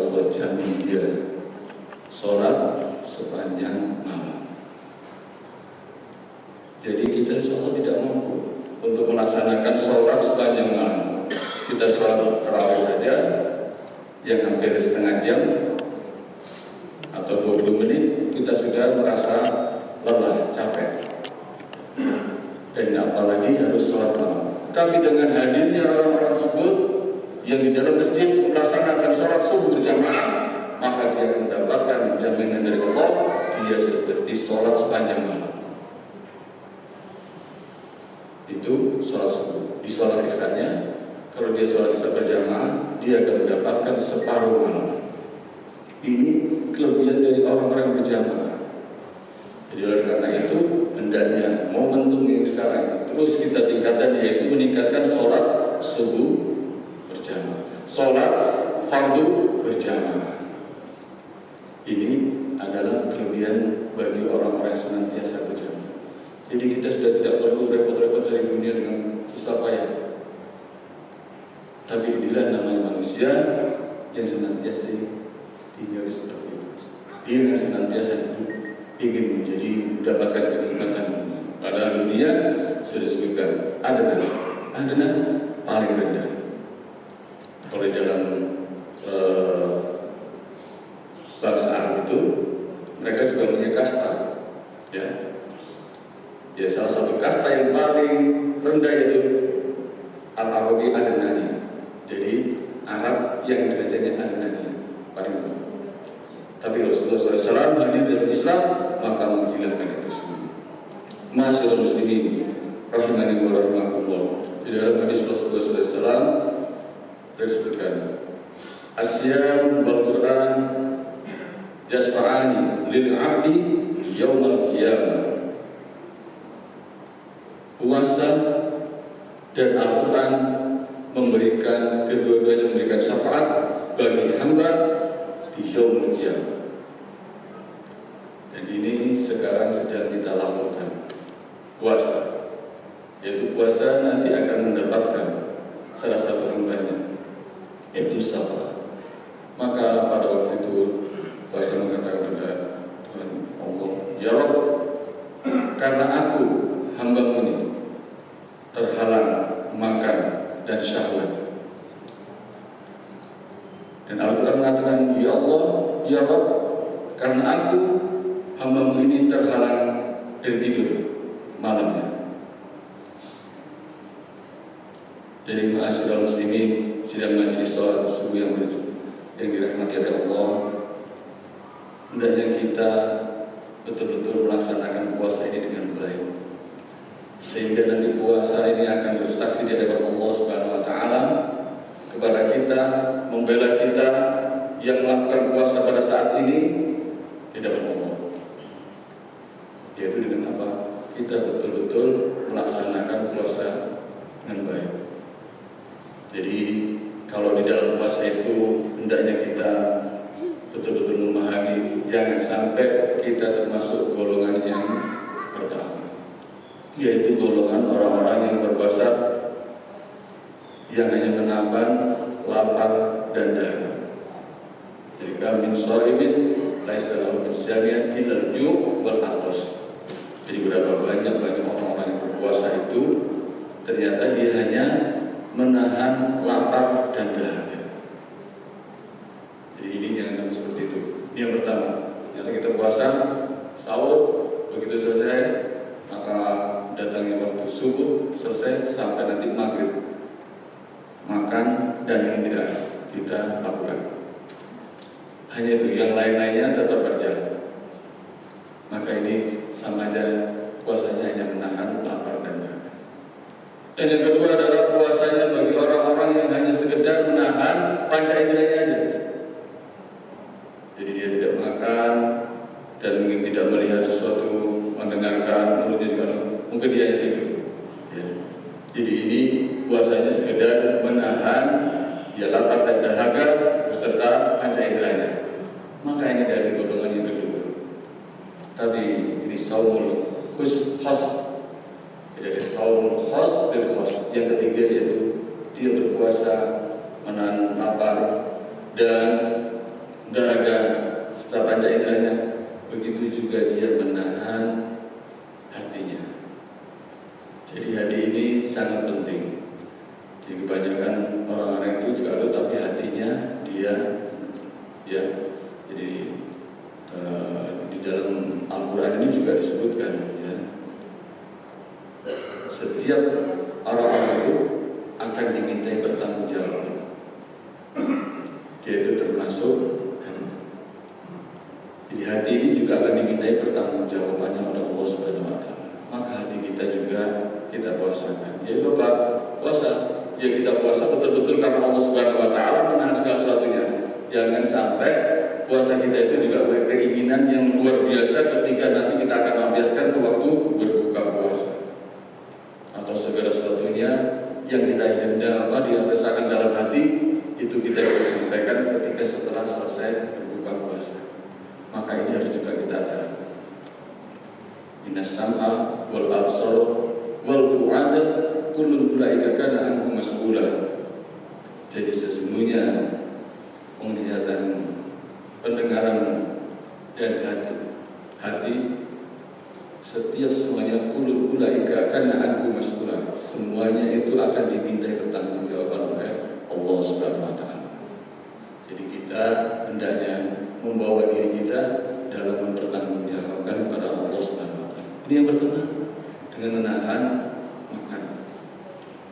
Allah jamin dia sholat sepanjang malam. Jadi kita insya Allah tidak mampu untuk melaksanakan sholat sepanjang malam. Kita sholat tarawih saja yang hampir setengah jam atau 20 menit kita sudah merasa lelah, capek. Dan apalagi harus sholat malam. Tapi dengan hadirnya orang-orang tersebut yang di dalam masjid melaksanakan sholat subuh berjamaah, maka dia akan mendapatkan jaminan dari Allah, dia seperti sholat sepanjang malam. Itu sholat subuh. Di sholat isyanya, kalau dia sholat isya berjamaah, dia akan mendapatkan separuh malam. Ini kelebihan dari orang-orang berjamaah. Jadi oleh karena itu, hendaknya momentum yang sekarang terus kita tingkatkan, yaitu meningkatkan sholat subuh berjamaah, sholat fardu berjamaah. Ini adalah kelebihan bagi orang-orang yang senantiasa berjamaah. Jadi kita sudah tidak perlu repot-repot cari dunia dengan susah payah. Tapi inilah namanya manusia yang senantiasa ingin seperti itu. Dia yang senantiasa hidup ingin menjadi mendapatkan kenikmatan. Padahal dunia sudah disebutkan adna paling rendah. Kalau di dalam bangsa Arab itu mereka juga punya kasta, ya. Ya, salah satu kasta yang paling rendah yaitu Al-Arabi Adnani. Jadi Arab yang derajatnya Adnani paling rendah. Tapi Rasulullah SAW hadir dalam Islam, maka menghilangkan itu semua. Ma'asyiral muslimin rahimani wa rahimakumullah. Di dalam hadis Rasulullah SAW disebutkan, Asyam wal Quran jasfa'ani lil 'abdi yaumal qiyamah. Puasa dan Al-Quran memberikan, kedua-duanya memberikan syafaat bagi hamba di yaumul qiyamah. Dan ini sekarang sedang kita lakukan, puasa. Yaitu puasa nanti akan mendapatkan salah satu hambanya, yaitu syafaat. Maka pada waktu itu puasa mengatakan kepada Tuhan Allah, Ya Rabb, karena aku hamba-Mu ini terhalang makan dan syahwat. Dan Al-Quran mengatakan, Ya Allah, Ya Rabb, karena aku hamba-Mu ini terhalang dari tidur malamnya. Jadi ma'asyiral muslimin, sidang majelis sholat subuh yang dirahmati oleh Allah, hendaknya kita betul-betul melaksanakan puasa ini dengan baik, sehingga nanti puasa ini akan bersaksi di hadapan Allah Subhanahu wa taala kepada kita, membela kita yang melakukan puasa pada saat ini di hadapan Allah. Yaitu dengan apa? Kita betul-betul melaksanakan puasa dengan baik. Jadi kalau di dalam puasa itu hendaknya kita betul-betul memahami, jangan sampai kita termasuk golongan yang pertama, yaitu golongan orang-orang yang berpuasa yang hanya menahan lapar dan dahaga. Jadi kami shaimin laisa lahu min syari'in illa al-ju' wal 'atash. Jadi berapa banyak orang-orang yang berpuasa itu ternyata dia hanya menahan lapar dan dahaga. Jadi ini jangan sampai seperti itu. Ini yang pertama. Ternyata kita puasa sahur, begitu selesai maka datangnya waktu subuh, selesai sampai nanti maghrib, makan dan ini tidak kita lakukan. Hanya itu, yang lain-lainnya tetap berjalan. Maka ini sama aja puasanya hanya menahan lapar dan dahaga. Dan yang kedua adalah puasanya bagi orang-orang yang hanya sekedar menahan panca inderanya aja. Jadi dia tidak makan dan mungkin tidak melihat sesuatu, mendengarkan, mulutnya juga mungkin dia hanya tidur. Ya. Jadi ini puasanya sekedar menahan ya lapar dan dahaga beserta panca inderanya. Maka ini dari golongan yang kedua. Tapi ini saumul khos. Jadi saum khos dan khos. Yang ketiga yaitu dia berpuasa menahan lapar dan dahaga, setelah panca inderanya, begitu juga dia menahan hatinya. Jadi hati ini sangat penting. Jadi kebanyakan orang-orang itu juga ada, tapi hatinya dia, ya. Jadi di dalam Al-Quran ini juga disebutkan, ya, setiap orang-orang itu akan dimintai bertanggungjawab. Dia itu termasuk hati. Jadi hati ini juga akan dimintai pertanggungjawabannya oleh Allah Subhanahu Wa Taala. Maka hati kita juga kita puasakan. Yaitu apa? Puasa. Ya kita puasa betul-betul karena Allah Subhanahu Wa Taala menahan segala sesuatunya. Jangan sampai puasa kita itu juga berkeinginan yang luar biasa ketika nanti kita akan melampiaskan ke waktu berbuka puasa. Atau segala sesuatunya yang kita hendak dirasakan dalam hati itu kita harus sampaikan ketika setelah selesai berbuka puasa. Maka ini harus juga kita tahu. Innas sam'a wal absara wal fu'ada kullun ulaika kana anhu mas'ula. Jadi sesungguhnya penglihatan, pendengaran dan hati setiap semuanya kullun ulaika kana anhu mas'ula. Semuanya itu akan dimintai pertanggungjawaban oleh Allah Subhanahu Wa Taala. Jadi kita hendaknya membawa diri kita dalam mempertanggungjawabkan kepada Allah Subhanahu Wa Taala. Ini yang pertama, dengan menahan makan.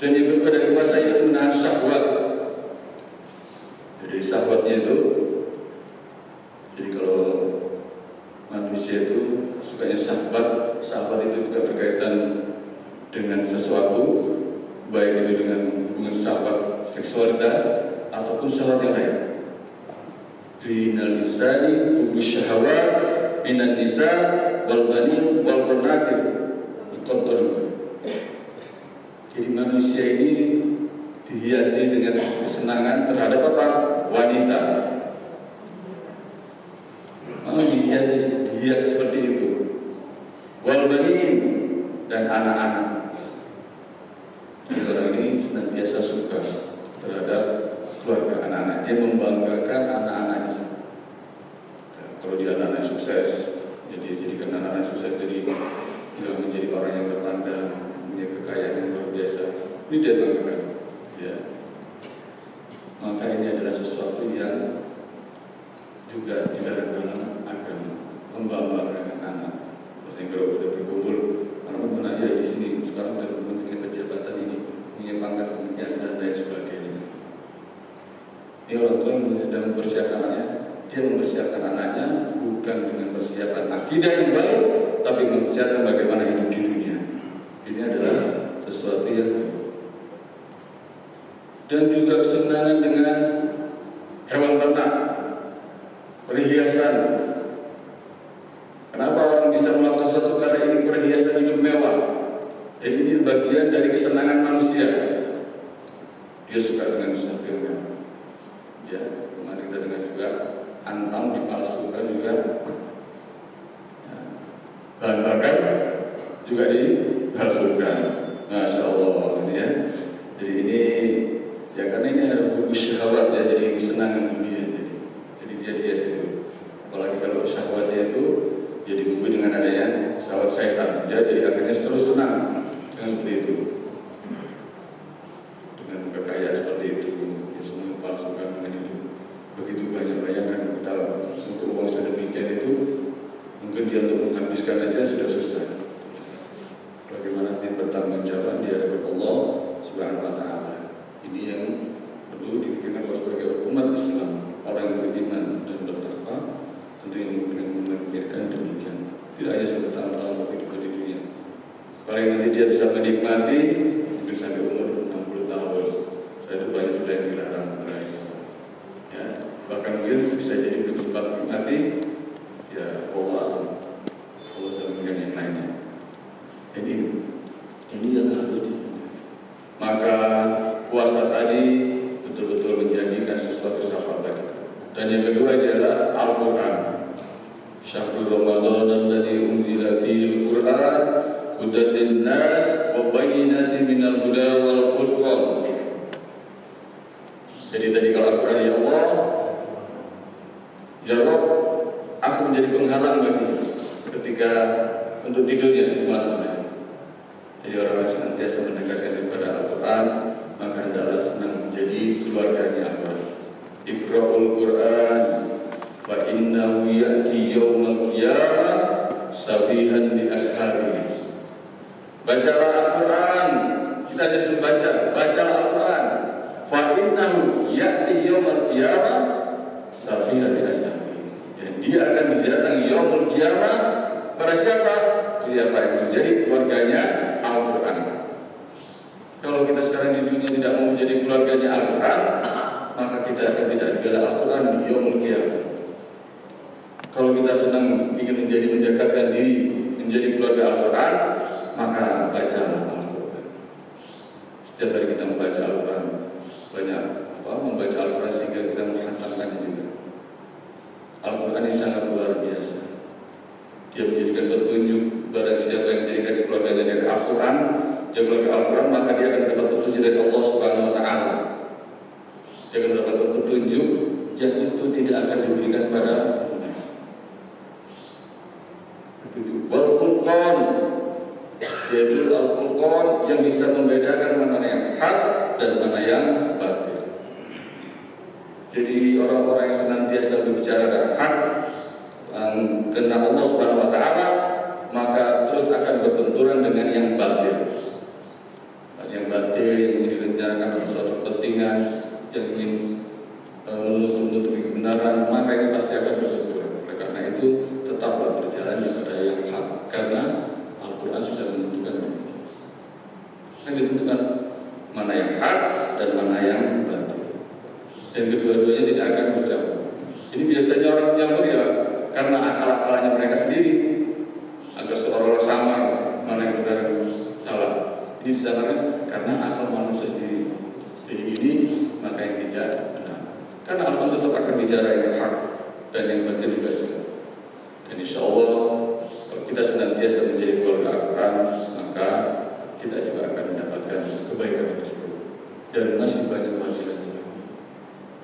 Dan yang kedua dari puasa itu menahan syahwat. Jadi syahwatnya itu, jadi kalau manusia itu sukanya syahwat itu juga berkaitan dengan sesuatu, baik itu dengan hubungan syahwat seksualitas ataupun syahwat yang lain. Dinal lisani hubus syahwat minan nisa wal banin wal qanatir iqaddu. Jadi manusia ini dihiasi dengan kesenangan terhadap apa? Wanita. Manusia dihiasi seperti itu. Wal banin dan anak-anak. Jadi orang ini senantiasa suka terhadap keluarga anak-anak. Dia membanggakan anak-anaknya. Kalau dia anak-anak sukses, jadi jadikan anak-anak sukses jadi menjadi orang yang berpandang, punya kekayaan yang luar biasa. Ini dia banggakan. Ya. Maka ini adalah sesuatu yang juga dilarang dalam agama, membanggakan anak. Maksudnya kalau sudah berkumpul anak-anak ya di sini sekarang sudah mempunyai pejabatan ini, punya pangkat demikian dan lain sebagainya. Ini orang tua yang sedang mempersiapkan anaknya, dia mempersiapkan anaknya bukan dengan persiapan akidah yang baik, tapi mempersiapkan bagaimana hidup di dunia. Ini adalah sesuatu yang dan juga kesenangan dengan hewan ternak, perhiasan. Kenapa orang bisa melakukan sesuatu? Karena ini perhiasan hidup mewah. Jadi ini bagian dari kesenangan manusia. Dia suka dengan sesuatu yang mewah. Ya, kemarin kita dengar juga antang dipalsukan juga, ya, bahan bakar juga dipalsukan. Masya Allah, ya. Jadi ini, ya karena ini ada hubus syahwat ya, jadi kesenangan dunia. Jadi dia itu. Apalagi kalau syahwatnya itu jadi buku dengan adanya syahwat setan, ya, jadi akhirnya terus senang dengan seperti itu. Dengan kekayaan seperti itu, ya semua dipalsukan dengan itu. Begitu banyak, bayangkan kita untuk uang sedemikian itu, mungkin dia untuk menghabiskan aja sudah susah. Bagaimana nanti bertanggungjawab di hadapan Allah Subhanahu Wa Taala. Ini yang perlu dipikirkan oleh sebagai umat Islam, orang yang beriman dan bertakwa, tentu yang memikirkan demikian. Tidak hanya setahun-tahun hidup di dunia. Paling nanti dia bisa menikmati mungkin sampai umur 60 tahun. Saya itu banyak sudah yang dilarang berani. Ya, bahkan mungkin bisa jadi belum sempat menikmati. Ya, Allah alam. Allah dan mungkin yang lainnya. Ini yang harus maka puasa tadi betul-betul menjadikan sesuatu sahabat kita. Dan yang kedua adalah Al-Quran. Syahrul Ramadan alladzi unzila fihi al-Quran hudan lin-nas wa bayyinatin minal huda wal furqan. Jadi tadi kalau Al-Quran ya Allah Ya Rob, aku menjadi penghalang bagi ketika untuk tidurnya di malam hari. Jadi orang yang senantiasa mendekatkan diri kepada Al-Quran, maka hendaklah senang menjadi keluarganya Al-Quran. Iqra'ul Quran fa innahu ya'ti yawmal qiyamah safihan li ashabihi. Bacalah Al-Quran, kita hanya disuruh baca, bacalah Al-Quran. Fa innahu ya'ti yawmal qiyamah safihan li ashabihi. Dan dia akan didatangi yaumul qiyamah pada siapa? Siapa yang menjadi keluarganya Al-Quran. Kalau kita sekarang di dunia tidak mau menjadi keluarganya Al-Quran, maka kita akan tidak dibela Al-Quran di yaumul qiyamah. Kalau kita senang ingin menjadi mendekatkan diri menjadi keluarga Al-Quran, maka bacalah Al-Quran. Setiap hari kita membaca Al-Quran, banyak membaca Al-Quran sehingga kita menghantamkannya juga. Al-Quran ini sangat luar biasa. Dia menjadikan petunjuk barang siapa yang menjadikan keluarganya dari Al-Quran, dia keluarga Al-Quran, maka dia akan mendapat petunjuk dari Allah Subhanahu Wa Taala. Dia akan mendapat petunjuk yang itu tidak akan diberikan pada Wal Furqan, yaitu Al-Furqan yang bisa membedakan mana yang hak dan mana yang batil. Jadi orang-orang yang senantiasa berbicara hak karena Allah Subhanahu Wa Taala, maka terus akan berbenturan dengan yang batil. Yang batil yang ingin direncanakan suatu kepentingan, yang ingin menutupi kebenaran, maka ini pasti akan berbenturan. Oleh karena itu tetaplah berjalan kepada yang hak, karena Al-Quran sudah menentukan demikian. Yang ditentukan mana yang hak dan mana yang batil, dan kedua-duanya tidak akan bercampur. Ini biasanya orang menyamar ya karena akal-akalannya mereka sendiri, agar seolah-olah sama mana yang benar dan salah. Ini disamarkan karena akal manusia sendiri. Jadi ini maka yang tidak benar. Karena Al-Quran tetap akan bicara yang hak dan yang batil juga jelas. Dan insya Allah kalau kita senantiasa menjadi keluarga Al-Quran, maka kita juga akan mendapatkan kebaikan tersebut. Dan masih banyak fadilah.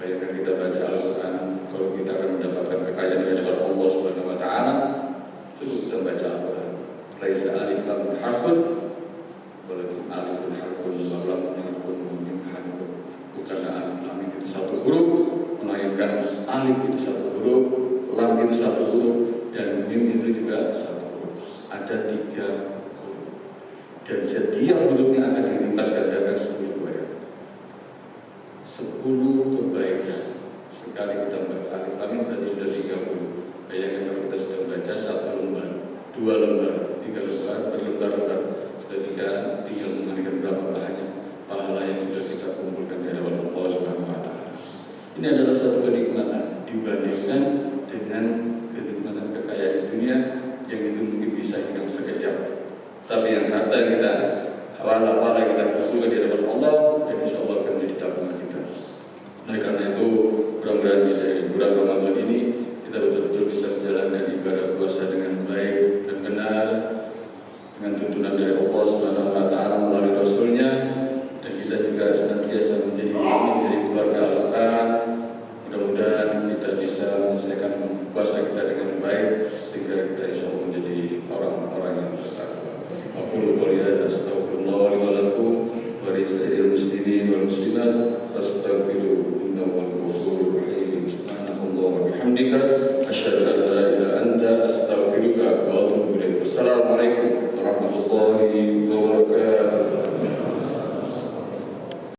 Bayangkan kita baca Al-Quran, kalau kita akan mendapatkan kekayaan dari Allah Subhanahu Wa Taala, cukup kita baca Al-Quran. Laisa alif lam harfun, walakin alif harfun, wa lam harfun, wa mim harfun. Bukanlah alif lam itu satu huruf, melainkan alif itu satu huruf, lam itu satu huruf, dan mim itu juga satu huruf. Ada 3 huruf, dan setiap hurufnya akan dilipat gandakan 10 kebaikan. 10 kebaikan. Sekali kita membaca alif lam berarti sudah 30. Bayangkan kalau kita sudah membaca 1 lembar, 2 lembar, 3 lembar, berlembar-lembar, sudah tinggal mengalihkan berapa pahala yang sudah kita kumpulkan dari Allah Subhanahu Wa Taala. Ini adalah satu kenikmatan dibandingkan dengan kenikmatan kekayaan dunia yang itu mungkin bisa hilang sekejap. Tapi yang harta yang kita pahala yang kita kumpulkan di hadapan Allah, dan insya Allah akan menjadi tabungan kita. Oleh karena itu, mudah-mudahan di bulan Ramadan ini kita betul-betul bisa menjalankan ibadah puasa dengan baik dan benar, dengan tuntunan dari Allah Subhanahu Wa Taala melalui Rasulnya, dan kita juga senantiasa menjadi keluarga Al-Quran. Mudah-mudahan kita bisa menyelesaikan puasa kita dengan baik, sehingga kita insya Allah menjadi orang-orang yang bertakwa. Aqulu qouli hadza astaghfirullah li wa lakum wa li sa'iril muslimin wal muslimat fastaghfiruhu innahu huwal ghafurur rahim. Subhanallah wa bihamdika asyhadu an